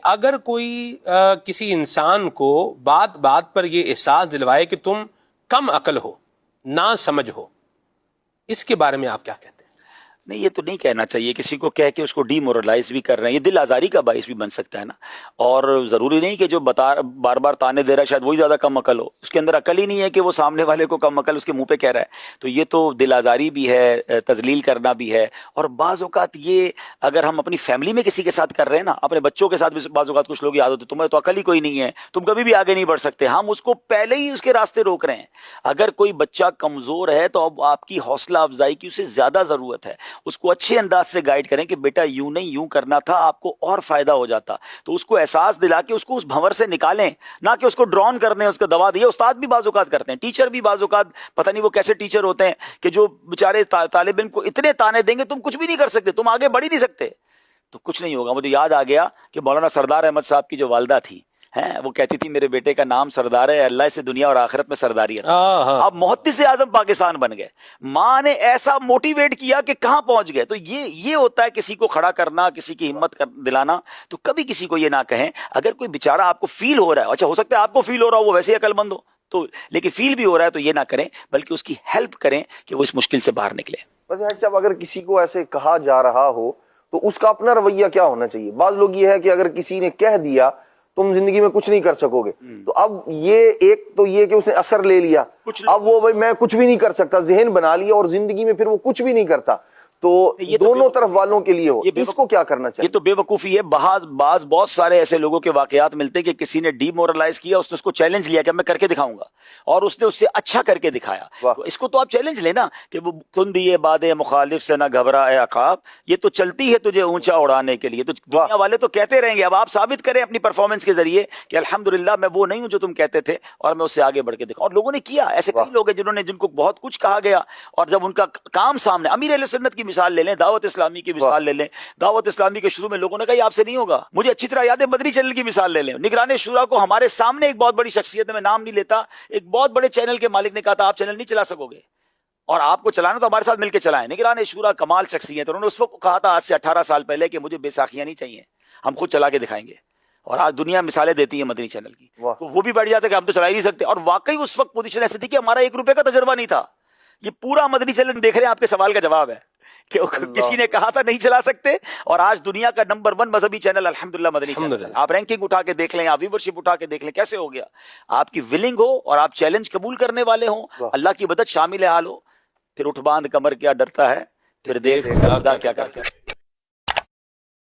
اگر کوئی کسی انسان کو بات بات پر یہ احساس دلوائے کہ تم کم عقل ہو، نا سمجھ ہو، اس کے بارے میں آپ کیا کہتے ہیں؟ نہیں، یہ تو نہیں کہنا چاہیے. کسی کو کہہ کے اس کو ڈی مورلائز بھی کر رہے ہیں، یہ دل آزاری کا باعث بھی بن سکتا ہے نا. اور ضروری نہیں کہ جو بار بار تانے دے رہا ہے شاید وہی زیادہ کم عقل ہو، اس کے اندر عقل ہی نہیں ہے کہ وہ سامنے والے کو کم عقل اس کے منہ پہ کہہ رہا ہے. تو یہ تو دل آزاری بھی ہے، تذلیل کرنا بھی ہے. اور بعض اوقات یہ اگر ہم اپنی فیملی میں کسی کے ساتھ کر رہے ہیں نا، اپنے بچوں کے ساتھ بھی بعض اوقات کچھ لوگ یاد ہوتے تمہیں تو عقل ہی کوئی نہیں ہے، تم کبھی بھی آگے نہیں بڑھ سکتے، ہم اس کو پہلے ہی اس کے راستے روک رہے ہیں. اگر کوئی بچہ کمزور ہے تو اب آپ کی حوصلہ افزائی کی اسے زیادہ ضرورت ہے. اس کو اچھے انداز سے گائیڈ کریں کہ بیٹا یوں نہیں یوں کرنا تھا، آپ کو اور فائدہ ہو جاتا. تو اس کو احساس دلا کے اس کو اس بھنور سے نکالیں، نہ کہ اس کو ڈرون کر دیں، اس کو دبا دیں. استاد بھی بعض اوقات کرتے ہیں، ٹیچر بھی بعض اوقات، پتہ نہیں وہ کیسے ٹیچر ہوتے ہیں کہ جو بیچارے طالب علم کو اتنے تانے دیں گے تم کچھ بھی نہیں کر سکتے، تم آگے بڑھ ہی نہیں سکتے، تو کچھ نہیں ہوگا. مجھے یاد آ گیا کہ مولانا سردار احمد صاحب کی جو والدہ تھی وہ کہتی تھی میرے بیٹے کا نام سردار ہے، اللہ سے دنیا اور آخرت میں سرداری ہے. اب محدث اعظم پاکستان بن گئے، ماں نے ایسا موٹیویٹ کیا کہ کہاں پہنچ گئے. تو یہ ہوتا ہے کسی کو کھڑا کرنا، کسی کی ہمت دلانا. تو کبھی کسی کو یہ نہ کہیں. اگر کوئی بیچارہ آپ کو فیل ہو رہا ہے، اچھا ہو سکتا ہے آپ کو فیل ہو رہا ہو وہ ویسے ہی عقل مند ہو، تو لیکن فیل بھی ہو رہا ہے تو یہ نہ کریں، بلکہ اس کی ہیلپ کریں کہ وہ اس مشکل سے باہر نکلے. بس حاجی صاحب، اگر کسی کو ایسے کہا جا رہا ہو تو اس کا اپنا رویہ کیا ہونا چاہیے؟ بعض لوگ یہ ہے کہ اگر کسی نے کہہ دیا تم زندگی میں کچھ نہیں کر سکو گے، تو اب یہ ایک تو یہ کہ اس نے اثر لے لیا، اب وہ میں کچھ بھی نہیں کر سکتا ذہن بنا لیا، اور زندگی میں پھر وہ کچھ بھی نہیں کرتا. تو دونوں طرف والوں کے لیے ہو، اس کو کیا کرنا چاہیے؟ یہ تو بے وقوفی ہے. بعض بہت سارے ایسے لوگوں کے واقعات ملتے ہیں کہ کسی نے ڈی مورلائز کیا، اس نے اس کو چیلنج لیا کہ میں کر کے دکھاؤں گا، اور اس نے اس سے اچھا کر کے دکھایا. تو اس کو تو آپ چیلنج لینا کہ وہ تم دیے بادے مخالف سے نہ گھبرا اے عقاب، یہ تو چلتی ہے تجھے اونچا اڑانے کے لیے. تو دنیا والے تو کہتے رہیں گے، اب آپ ثابت کریں اپنی پرفارمنس کے ذریعے کہ الحمدللہ میں وہ نہیں ہوں جو تم کہتے تھے، اور میں اس سے آگے بڑھ کے دکھاؤں. اور لوگوں نے کیا، ایسے کئی لوگ ہیں جن کو بہت کچھ کہا گیا، اور جب ان کا کام سامنے، امیر اہل سنت کی مثال لے لیں، دعوت اسلامی کی مثال لے لیں. دعوت اسلامی کے شروع میں لوگوں نے کہا یہ آپ سے نہیں ہوگا. مجھے اچھی طرح یاد ہے مدنی چینل کی مثال لے لیں. نگران شورا کو ہمارے سامنے ایک بہت بڑی شخصیت ہے، میں نام نہیں لیتا، ایک بہت بڑے چینل کے مالک نے کہا تھا آپ چینل نہیں چلا سکو گے، اور آپ کو چلانا تو ہمارے ساتھ مل کے چلائیں. نگران شورا کمال شخصیت، انہوں نے اس وقت کہا تھا آج سے 18 سال پہلے کہ مجھے بیساکھیاں نہیں چاہیے، ہم خود چلا کے دکھائیں گے. اور آج دنیا مثالیں دیتی ہے مدنی چینل کی. تو وہ بھی بیٹھ جاتے کہ ہم تو چلا ہی نہیں سکتے. اور واقعی اس وقت پوزیشن ایسی تھی کہ ہمارا 1 روپے کا تجربہ نہیں تھا. یہ پورا مدنی چینل دیکھ رہے ہیں، آپ کے سوال کا جواب ہے کہ کسی نے کہا تھا نہیں چلا سکتے، اور آج دنیا کا نمبر 1 مذہبی چینل الحمدللہ مدنی چینل. آپ رینکنگ اٹھا کے دیکھ لیں، آپ ویورشپ اٹھا کے دیکھ لیں، کیسے ہو گیا. آپ کی ولنگ ہو اور آپ چیلنج قبول کرنے والے ہوں، اللہ کی مدد شامل حال ہو، پھر اٹھ باندھ کمر کیا ڈرتا ہے، پھر دیکھ خدا کیا کرتا ہے.